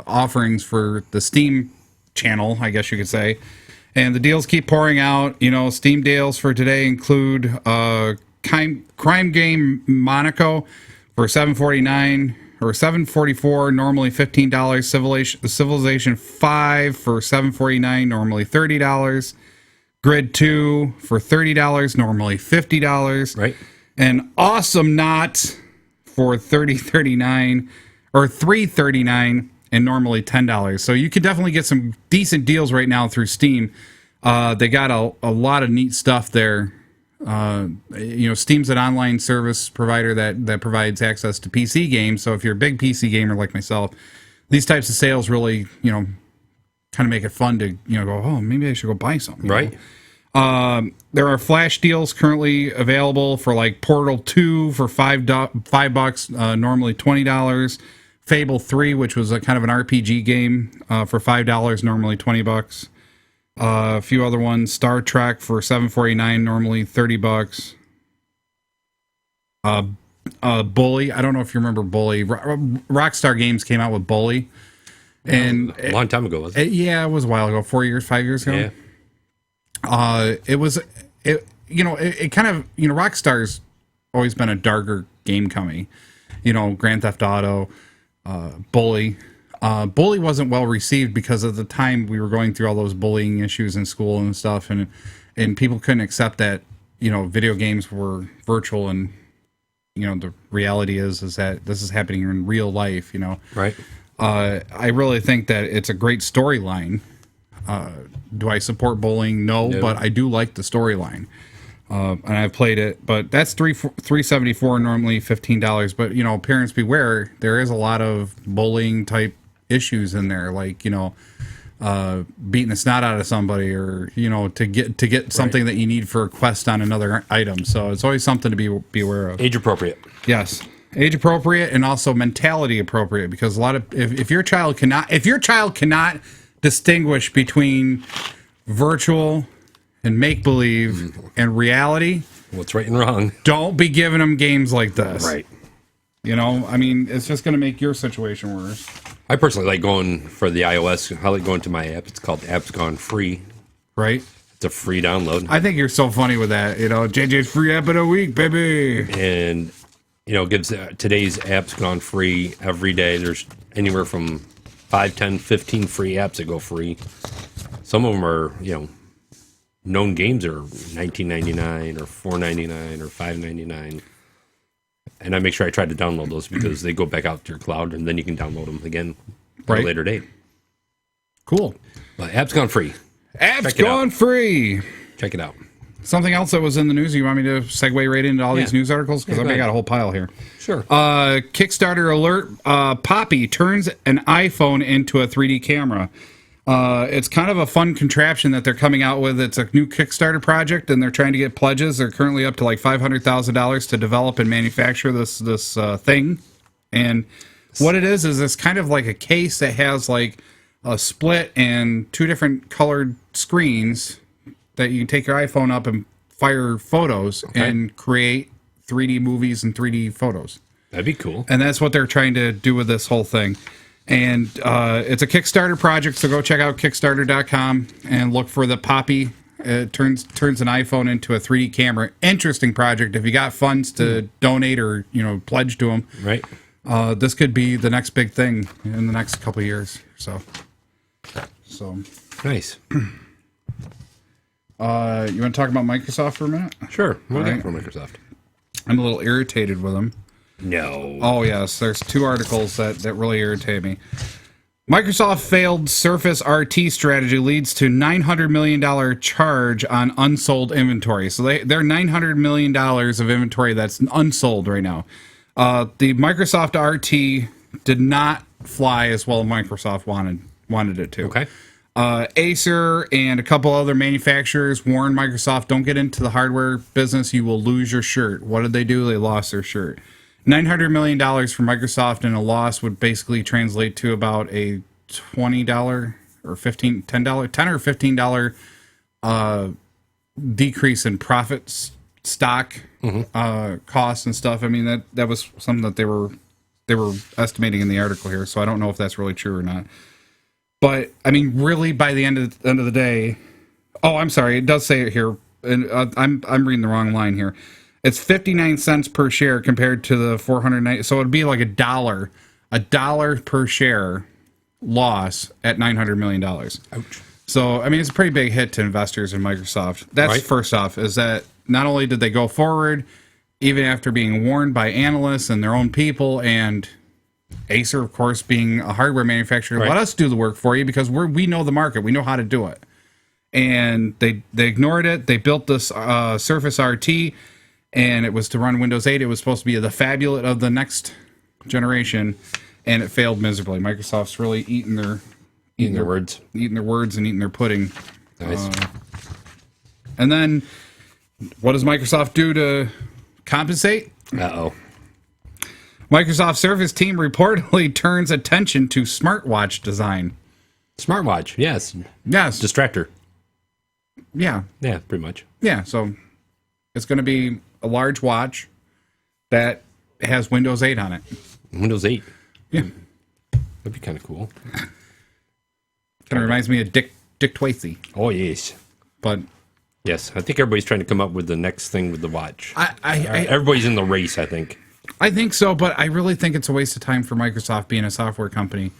offerings for the Steam channel, I guess you could say. And the deals keep pouring out. You know, Steam deals for today include Crime Game Monaco for $7.49 or $7.44, normally $15. Civilization 5 for $7.49, normally $30. Grid 2 for $30, normally $50. Right. And Awesome Not for $30.39 or $3.39 and normally $10. So you could definitely get some decent deals right now through Steam. They got a lot of neat stuff there Steam's an online service provider that provides access to PC games. So if you're a big PC gamer like myself, these types of sales really, kind of make it fun to, go, oh, maybe I should go buy something. Right. There are flash deals currently available for like Portal 2 for $5, normally $20. Fable 3, which was a kind of an RPG game, for $5, normally $20. A few other ones. Star Trek for $7.49, normally $30. Bully. I don't know if you remember Bully. Rockstar Games came out with Bully, and A long time ago, wasn't it? it was a while ago. 4 years, 5 years ago. Yeah. It kind of, Rockstar's always been a darker game company. Grand Theft Auto, Bully. Bully wasn't well received because at the time we were going through all those bullying issues in school and stuff, and people couldn't accept that, video games were virtual, and, the reality is that this is happening in real life, Right. I really think that it's a great storyline. Do I support bullying? No, but I do like the storyline. And I've played it, but that's $3.74, normally $15. But parents beware, there is a lot of bullying type issues in there, like beating the snot out of somebody, or to get something that you need for a quest on another item. So it's always something to be aware of. Age appropriate. Yes, age appropriate, and also mentality appropriate, because a lot of if your child cannot distinguish between virtual and make-believe and reality, What's right and wrong. don't be giving them games like this. Right. It's just going to make your situation worse. I personally like going for the iOS. I like going to my app. It's called Apps Gone Free. Right? It's a free download. I think you're so funny with that. JJ's free app of the week, baby. And, it gives today's apps gone free every day. There's anywhere from 5, 10, 15 free apps that go free. Some of them are, known games are $19.99 or $4.99 or $5.99. And I make sure I try to download those because they go back out to your cloud, and then you can download them again at a later date. Cool. But apps gone free. Apps gone free. Check it out. Something else that was in the news, you want me to segue right into all these news articles? Because I got a whole pile here. Sure. Kickstarter alert, Poppy turns an iPhone into a 3D camera. It's kind of a fun contraption that they're coming out with. It's a new Kickstarter project, and they're trying to get pledges. They're currently up to like $500,000 to develop and manufacture this thing. And what it is it's kind of like a case that has like a split and two different colored screens that you can take your iPhone up and fire photos and create 3D movies and 3D photos. That'd be cool. And that's what they're trying to do with this whole thing. And it's a Kickstarter project, so go check out Kickstarter.com and look for the Poppy. It turns an iPhone into a 3D camera. Interesting project. If you got funds to donate or pledge to them, right? This could be the next big thing in the next couple of years. So nice. You want to talk about Microsoft for a minute? Sure. What All right. for Microsoft? I'm a little irritated with them. No. Oh, yes. There's two articles that really irritate me. Microsoft failed Surface RT strategy leads to $900 million charge on unsold inventory. So they're $900 million of inventory that's unsold right now. The Microsoft RT did not fly as well as Microsoft wanted it to. Okay. Acer and a couple other manufacturers warned Microsoft, don't get into the hardware business. You will lose your shirt. What did they do? They lost their shirt. $900 million for Microsoft in a loss would basically translate to about a $10 or $15 decrease in profits, stock costs and stuff. I mean, that was something that they were estimating in the article here, so I don't know if that's really true or not. But I mean, really, by the end of the day, oh, I'm sorry, it does say it here, and I'm reading the wrong line here. It's 59 cents per share compared to the 490. So it'd be like $1 per share loss at $900 million. Ouch. So I mean, it's a pretty big hit to investors in Microsoft. That's right. First off, is that not only did they go forward, even after being warned by analysts and their own people, and Acer, of course, being a hardware manufacturer, let us do the work for you because we know the market. We know how to do it. and they ignored it. They built this Surface RT, and it was to run Windows 8. It was supposed to be the phablet of the next generation, and it failed miserably. Microsoft's really eating their words and eating their pudding. Nice. And then, what does Microsoft do to compensate? Uh-oh. Microsoft Surface team reportedly turns attention to smartwatch design. Smartwatch, yes. Yes. Distractor. Yeah. Yeah, pretty much. Yeah, so it's going to be a large watch that has Windows 8 on it. Windows 8. Yeah. That'd be kind of cool. Kind of reminds me of Dick Tracy. Oh, yes. But yes, I think everybody's trying to come up with the next thing with the watch. I Everybody's in the race, I think. I think so, but I really think it's a waste of time for Microsoft, being a software company,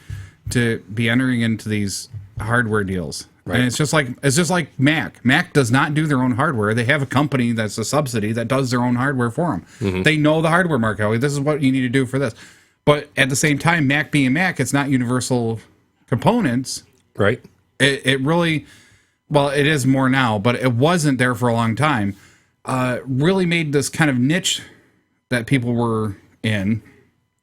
to be entering into these hardware deals. Right. And it's just like Mac. Mac does not do their own hardware. They have a company that's a subsidy that does their own hardware for them. Mm-hmm. They know the hardware market. Like, this is what you need to do for this. But at the same time, Mac being Mac, it's not universal components. Right. It really, well, it is more now, but it wasn't there for a long time. Really made this kind of niche that people were in,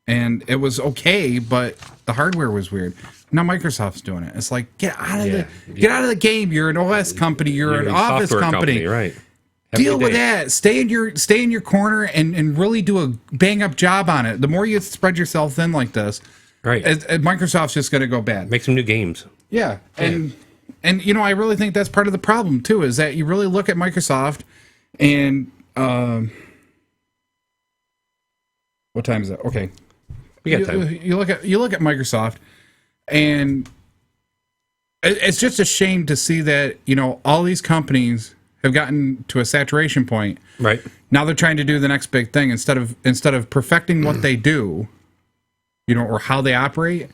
and it was okay, but the hardware was weird. Now Microsoft's doing it. It's like, get out of the game. You're an OS company. You're an Office company. Right. Deal with that. Stay in your corner and really do a bang up job on it. The more you spread yourself thin like this, right, Microsoft's just going to go bad. Make some new games. Yeah, and you know, I really think that's part of the problem too. Is that you really look at Microsoft, and what time is it? Okay, we got time. You look at Microsoft, and it's just a shame to see that, you know, all these companies have gotten to a saturation point. Right. Now they're trying to do the next big thing instead of perfecting what they do, you know, or how they operate,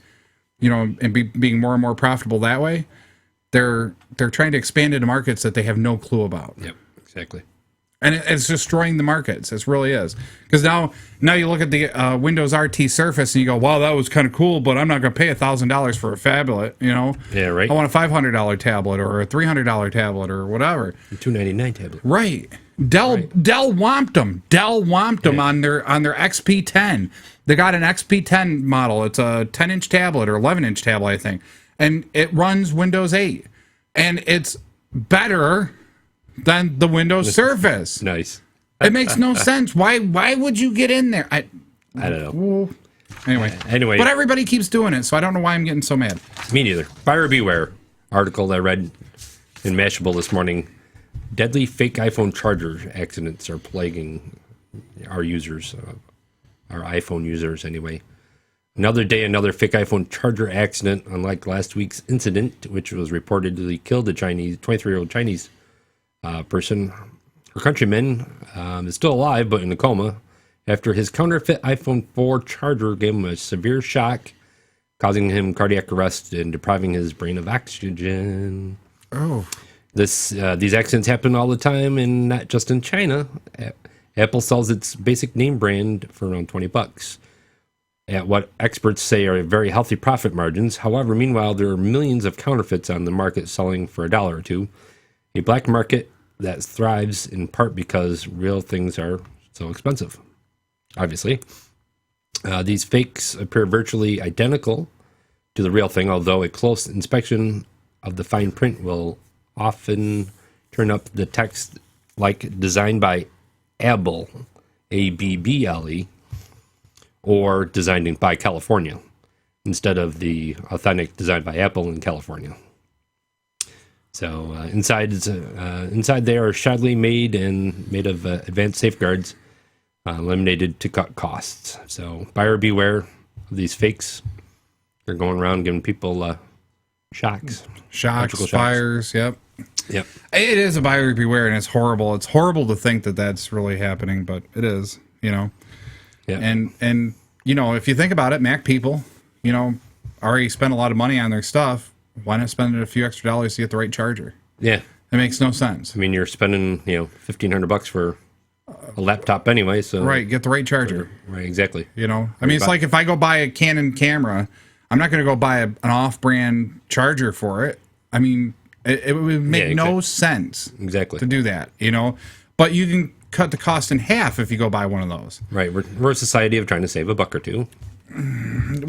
you know, and being more and more profitable that way. They're trying to expand into markets that they have no clue about. Yep, exactly. And it's destroying the markets. It really is. Because now you look at the Windows RT Surface and you go, wow, that was kind of cool, but I'm not going to pay $1,000 for a phablet, you know? Yeah, right. I want a $500 tablet or a $300 tablet or whatever. A $299 tablet. Right. Dell whomped them. Dell whomped them on their XP10. They got an XP10 model. It's a 10-inch tablet or 11-inch tablet, I think. And it runs Windows 8. And it's better than the Windows Surface. Nice. It makes no sense. Why would you get in there? I don't know. Anyway. But everybody keeps doing it, so I don't know why I'm getting so mad. Me neither. Buyer beware. Article I read in Mashable this morning. Deadly fake iPhone charger accidents are plaguing our users, our iPhone users anyway. Another day, another fake iPhone charger accident, unlike last week's incident, which was reportedly killed a 23-year-old Chinese person. Her countryman is still alive, but in a coma, after his counterfeit iPhone 4 charger gave him a severe shock, causing him cardiac arrest and depriving his brain of oxygen. Oh. These accidents happen all the time, and not just in China. Apple sells its basic name brand for around $20 at what experts say are very healthy profit margins. However, meanwhile, there are millions of counterfeits on the market selling for $1 or $2. A black market that thrives in part because real things are so expensive. Obviously, these fakes appear virtually identical to the real thing, although a close inspection of the fine print will often turn up the text like designed by Abble, A-B-B-L-E, or designed by California, instead of the authentic designed by Apple in California. So inside they are shoddily made and made of advanced safeguards, eliminated to cut costs. So buyer beware of these fakes. They're going around giving people shocks, fires. Yep. Yep. It is a buyer beware, and it's horrible. It's horrible to think that that's really happening, but it is. You know. Yeah. And you know, if you think about it, Mac people, you know, already spent a lot of money on their stuff. Why not spend a few extra dollars to get the right charger? Yeah. It makes no sense. I mean, you're spending, $1,500 for a laptop anyway, so right, get the right charger. Right, exactly. You know, I mean, it's like if I go buy a Canon camera, I'm not going to go buy an off-brand charger for it. I mean, It would make Yeah, no sense Exactly. to do that, you know. But you can cut the cost in half if you go buy one of those. Right. We're a society of trying to save a buck or two.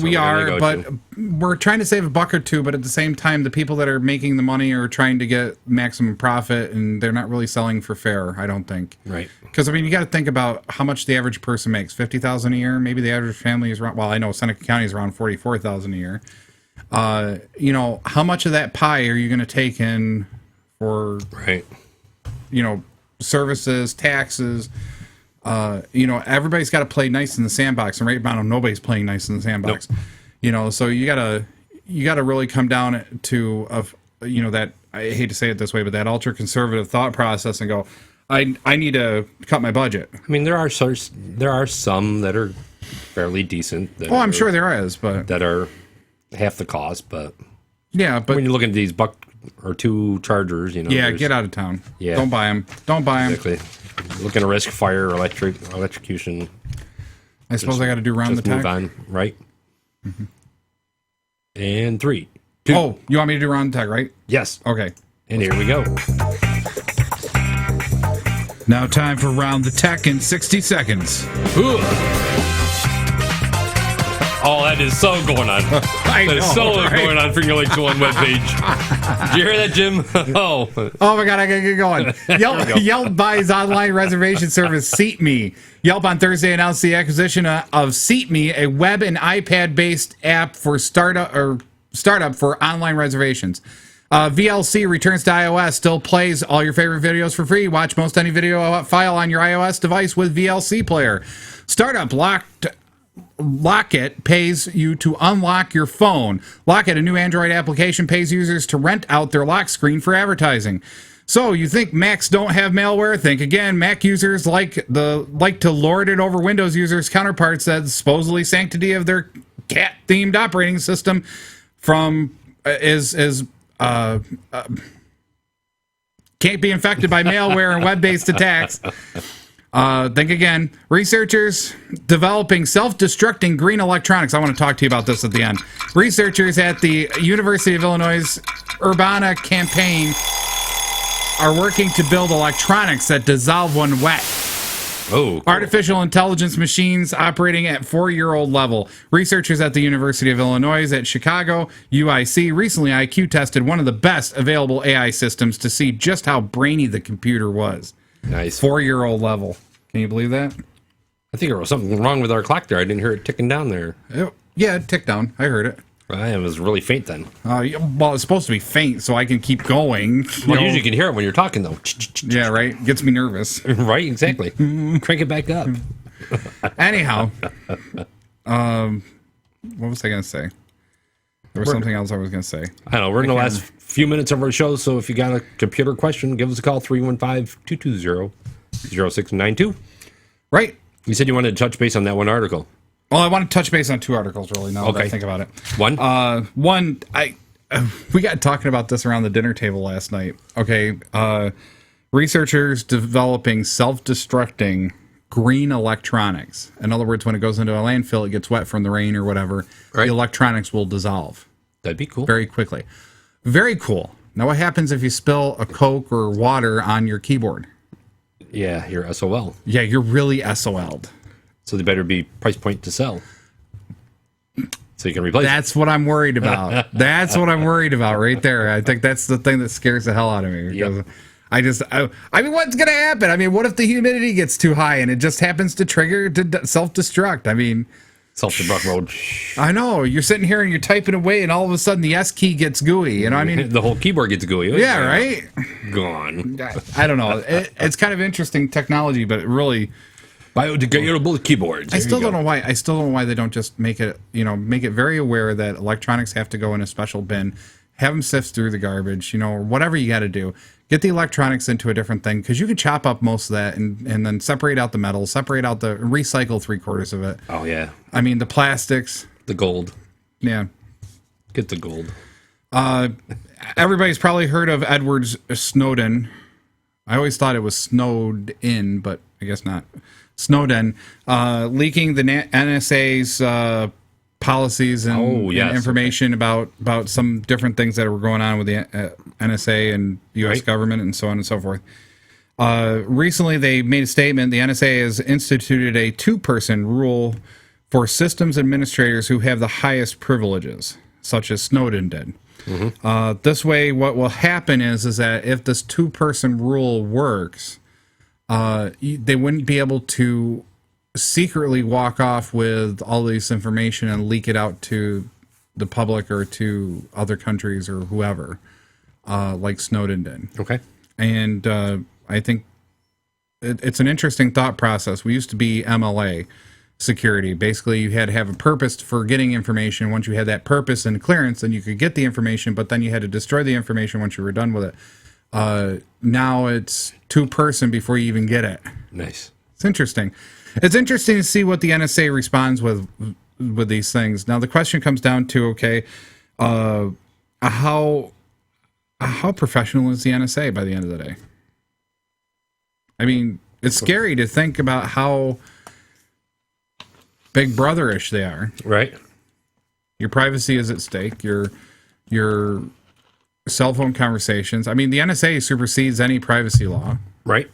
We are, but we're trying to save a buck or two, but at the same time, the people that are making the money are trying to get maximum profit, and they're not really selling for fair, I don't think. Right. Because, I mean, you got to think about how much the average person makes. $50,000 a year? Maybe the average family is around, well, I know Seneca County is around $44,000 a year. You know, how much of that pie are you going to take in for, Right. you know, services, taxes? You know, everybody's got to play nice in the sandbox, and right now nobody's playing nice in the sandbox. Nope. You know, so you gotta really come down to you know, that, I hate to say it this way, but that ultra conservative thought process and go, I need to cut my budget. I mean, there are some that are fairly decent. Oh, I'm sure there is, but that are half the cost. But yeah, but when you look at these buck or two chargers, you know, yeah, get out of town. Yeah. Don't buy them. Don't buy them. Exactly. Looking to risk fire, electrocution. I suppose I got to do round the Just move tech. on, right? Mm-hmm. And 3, 2. Oh, you want me to do round the tech, right? Yes. Okay. And here we go. Now time for round the tech in 60 seconds. Ooh. Oh, that is so going on. That is so going on Finger Lakes One webpage. Did you hear that, Jim? Oh. Oh my God, I gotta get going. Yelp buys online reservation service SeatMe. Yelp on Thursday announced the acquisition of SeatMe, a web and iPad-based app for startup for online reservations. VLC returns to iOS, still plays all your favorite videos for free. Watch most any video file on your iOS device with VLC Player. Startup Locket pays you to unlock your phone. Locket, a new Android application, pays users to rent out their lock screen for advertising. So you think Macs don't have malware? Think again. Mac users like to lord it over Windows users' counterparts that supposedly sanctity of their cat-themed operating system can't be infected by malware and web-based attacks. Think again. Researchers developing self-destructing green electronics. I want to talk to you about this at the end. Researchers at the University of Illinois Urbana campaign are working to build electronics that dissolve when wet. Oh, cool. Artificial intelligence machines operating at 4-year-old level. Researchers at the University of Illinois at Chicago, UIC, recently IQ tested one of the best available AI systems to see just how brainy the computer was. Nice. 4-year-old level. Can you believe that? I think there was something wrong with our clock there. I didn't hear it ticking down there. Yeah, it ticked down. I heard it. It was really faint then. Well, it's supposed to be faint, so I can keep going. Well, usually you can hear it when you're talking, though. Yeah, right? Gets me nervous. Right, exactly. Crank it back up. Anyhow, what was I going to say? There was something else I was going to say. I don't know. We're in the last few minutes of our show, so if you got a computer question, give us a call, 315-220-0692. Right. You said you wanted to touch base on that one article. Well, I want to touch base on 2 articles, really, now that I think about it. One? We got talking about this around the dinner table last night. Okay. Researchers developing self-destructing green electronics. In other words, when it goes into a landfill, it gets wet from the rain or whatever. Right. The electronics will dissolve. That'd be cool. Very quickly. Very cool. Now, what happens if you spill a Coke or water on your keyboard? Yeah, you're SOL. Yeah, you're really SOL'd. So they better be price point to sell. So you can replace That's what I'm worried about. That's what I'm worried about right there. I think that's the thing that scares the hell out of me. Because Yep. I mean, what's going to happen? I mean, what if the humidity gets too high and it just happens to trigger to self-destruct? I mean... Self-destruct mode. I know. You're sitting here and you're typing away and all of a sudden the S key gets gooey. You know, I mean... The whole keyboard gets gooey. Yeah, right? Gone. I don't know. It's kind of interesting technology, but it really... Biodegradable keyboards. I still don't know why they don't just make it very aware that electronics have to go in a special bin, have them sift through the garbage, or whatever you got to do. Get the electronics into a different thing, because you can chop up most of that and then separate out the metal, recycle 3/4 of it. Oh, yeah. I mean, the plastics. The gold. Yeah. Get the gold. Everybody's probably heard of Edward Snowden. I always thought it was snowed in, but I guess not. Snowden leaking the NSA's policies and, yes, and information about some different things that were going on with the NSA and U.S. government and so on and so forth. Recently, they made a statement. The NSA has instituted a 2-person rule for systems administrators who have the highest privileges, such as Snowden did. This way, what will happen is that if this 2-person rule works, they wouldn't be able to secretly walk off with all this information and leak it out to the public or to other countries or whoever, like Snowden did. Okay. And I think it's an interesting thought process. We used to be MLA security. Basically, you had to have a purpose for getting information. Once you had that purpose and clearance, then you could get the information, but then you had to destroy the information once you were done with it. Now it's 2-person before you even get it. Nice. It's interesting. It's interesting to see what the NSA responds with these things. Now the question comes down to, okay, how professional is the NSA by the end of the day? I mean, it's scary to think about how Big Brother-ish they are. Right. Your privacy is at stake. Your cell phone conversations. I mean, the NSA supersedes any privacy law. Right.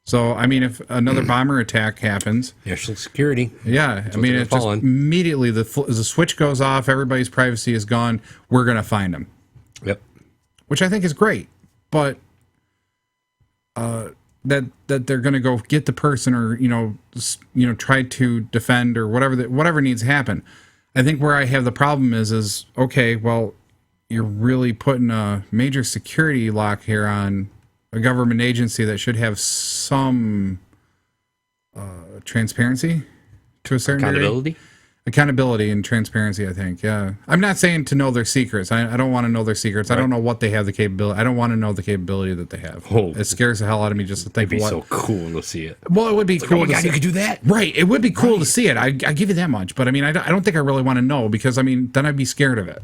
So, I mean, if another bomber attack happens... National security. Yeah. I mean, it just immediately, the switch goes off, everybody's privacy is gone, we're going to find them. Yep. Which I think is great. But that they're going to go get the person or, try to defend or whatever needs to happen. I think where I have the problem is okay, well, you're really putting a major security lock here on a government agency that should have some transparency to a certain degree. Accountability and transparency, I think. Yeah. I'm not saying to know their secrets. I don't want to know their secrets. Right. I don't know what they have the capability. I don't want to know the capability that they have. Oh, it scares the hell out of me just to think it'd be so cool to see it. Well, it would be cool. Oh my God, you could do that. Right. It would be cool to see it. I give you that much. But I mean, I don't think I really want to know because, I mean, then I'd be scared of it,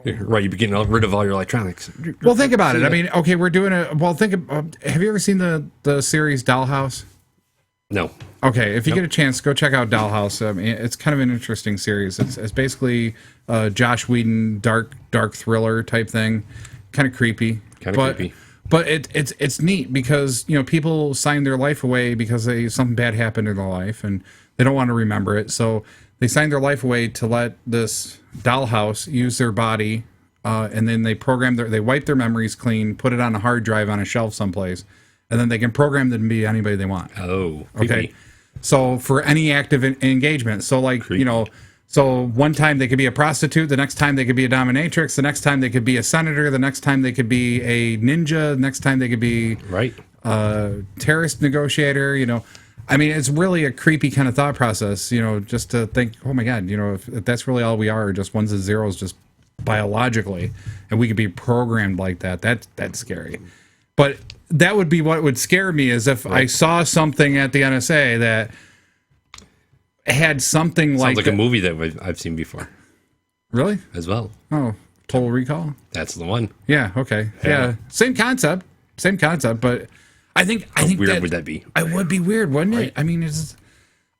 Right, you'd be getting rid of all your electronics. Well, think about it. I mean, okay, we're doing have you ever seen the series Dollhouse? No. Okay, if you get a chance, go check out Dollhouse. I mean, it's kind of an interesting series. It's basically Josh Whedon dark thriller type thing, kind of creepy. But it's neat because people sign their life away because something bad happened in their life and they don't want to remember it. So they sign their life away to let this dollhouse use their body, and then they they wipe their memories clean, put it on a hard drive on a shelf someplace, and then they can program them to be anybody they want. Oh, creepy. Okay. So for any active engagement, so like creepy. So one time they could be a prostitute, the next time they could be a dominatrix, the next time they could be a senator, the next time they could be a ninja, the next time they could be terrorist negotiator. I mean, it's really a creepy kind of thought process, just to think, oh my God, if that's really all we are, just ones and zeros, just biologically, and we could be programmed like that. That's scary. But that would be what would scare me is if I saw something at the NSA that had something Sounds like that. A movie that I've seen before. Really? As well. Oh, Total Recall? That's the one. Yeah, okay. Yeah. Same concept, but I think How weird would that be? It would be weird, wouldn't it? I mean,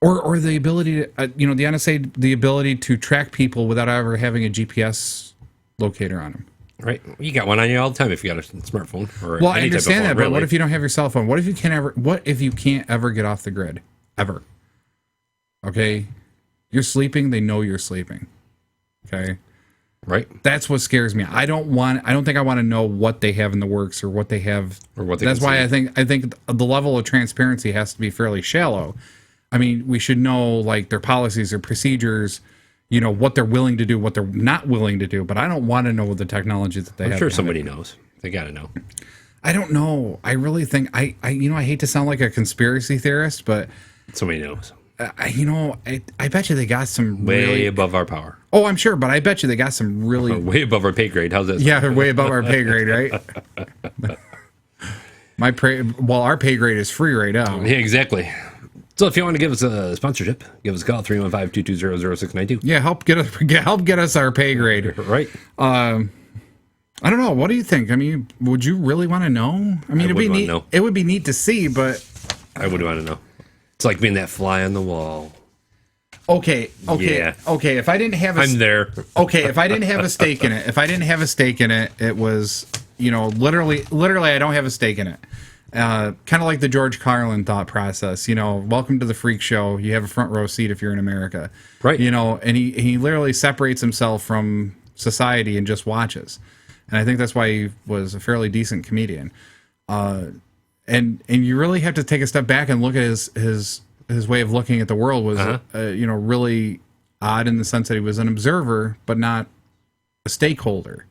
or the ability to, the NSA, the ability to track people without ever having a GPS locator on them. Right. You got one on you all the time if you got a smartphone. Or I understand that, but what if you don't have your cell phone? What if you can't ever get off the grid? Ever. Okay? You're sleeping, they know you're sleeping. Okay? Right. That's what scares me. I don't think I want to know what they have in the works or what they have. Or what they That's why I think the level of transparency has to be fairly shallow. I mean, we should know like their policies, their procedures, what they're willing to do, what they're not willing to do, but I don't want to know the technology that they have. I'm sure somebody knows. They got to know. I don't know. I really think I hate to sound like a conspiracy theorist, but somebody knows. I bet you they got some way above our power. Oh, I'm sure, but I bet you they got some really way above our pay grade. How's that? Yeah, way above our pay grade, right? Our pay grade is free right now. Yeah, exactly. So if you want to give us a sponsorship, give us a call 315-220-0692. Yeah, help get us our pay grade. Right. I don't know. What do you think? I mean, would you really want to know? I mean, it'd be neat. It would be neat to see, but I would want to know. It's like being that fly on the wall. Okay. Yeah. Okay. If I didn't have a I'm there. okay, if I didn't have a stake in it, it was, literally, I don't have a stake in it. Kind of like the George Carlin thought process, welcome to the freak show. You have a front row seat if you're in America. Right. And he literally separates himself from society and just watches. And I think that's why he was a fairly decent comedian. And you really have to take a step back and look at his way of looking at the world was, really odd in the sense that he was an observer, but not a stakeholder.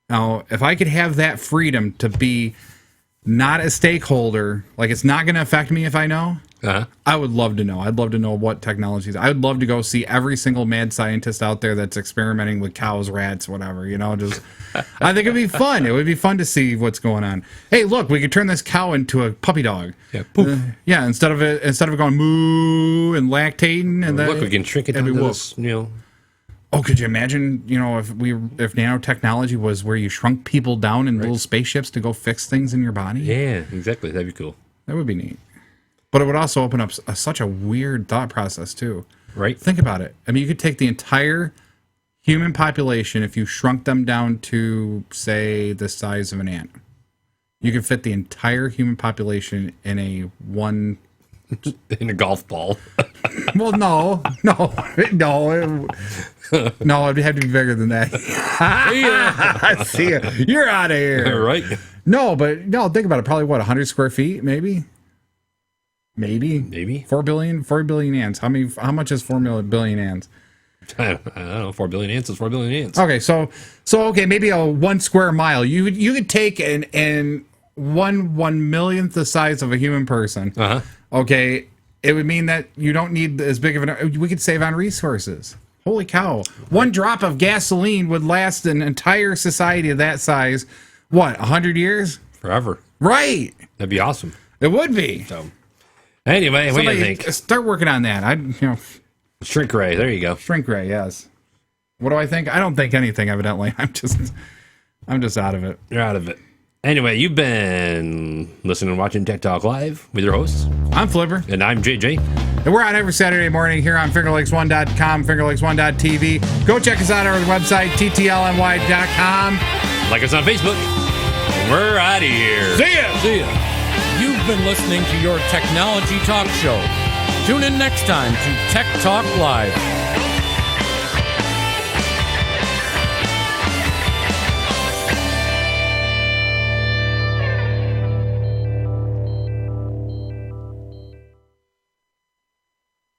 Now, if I could have that freedom to be not a stakeholder, like it's not going to affect me if I know, I would love to know. I'd love to know what technologies. I would love to go see every single mad scientist out there that's experimenting with cows, rats, whatever. I think it'd be fun. It would be fun to see what's going on. Hey, look, we could turn this cow into a puppy dog. Yeah, poof. Instead of it going moo and lactating, and Look, we can shrink it down to this, Oh, could you imagine, if nanotechnology was where you shrunk people down in little spaceships to go fix things in your body? Yeah, exactly. That'd be cool. That would be neat. But it would also open up such a weird thought process, too. Right. Think about it. I mean, you could take the entire human population, if you shrunk them down to, say, the size of an ant. You could fit the entire human population in a in a golf ball. Well, no. No, it'd have to be bigger than that. I see ya. You're out of here. Right. No, think about it. Probably 100 square feet, maybe? Maybe. 4 billion ants. How much is 4 billion ants? I don't know. 4 billion ants is 4 billion ants. Okay, so maybe a 1 square mile. You could take and 1/1,000,000th the size of a human person. Okay, it would mean that you don't need as big of we could save on resources. Holy cow. 1 drop of gasoline would last an entire society of that size, 100 years? Forever. Right. That'd be awesome. It would be. So, anyway, what do you think? Start working on that. Shrink ray. There you go. Shrink ray, yes. What do I think? I don't think anything, evidently. I'm just out of it. You're out of it. Anyway, you've been listening and watching Tech Talk Live with your hosts. I'm Flipper. And I'm JJ. And we're on every Saturday morning here on FingerLakes1.com, FingerLakes1.tv. Go check us out on our website, TTLNY.com. Like us on Facebook. We're out of here. See ya! See ya. You've been listening to your technology talk show. Tune in next time to Tech Talk Live.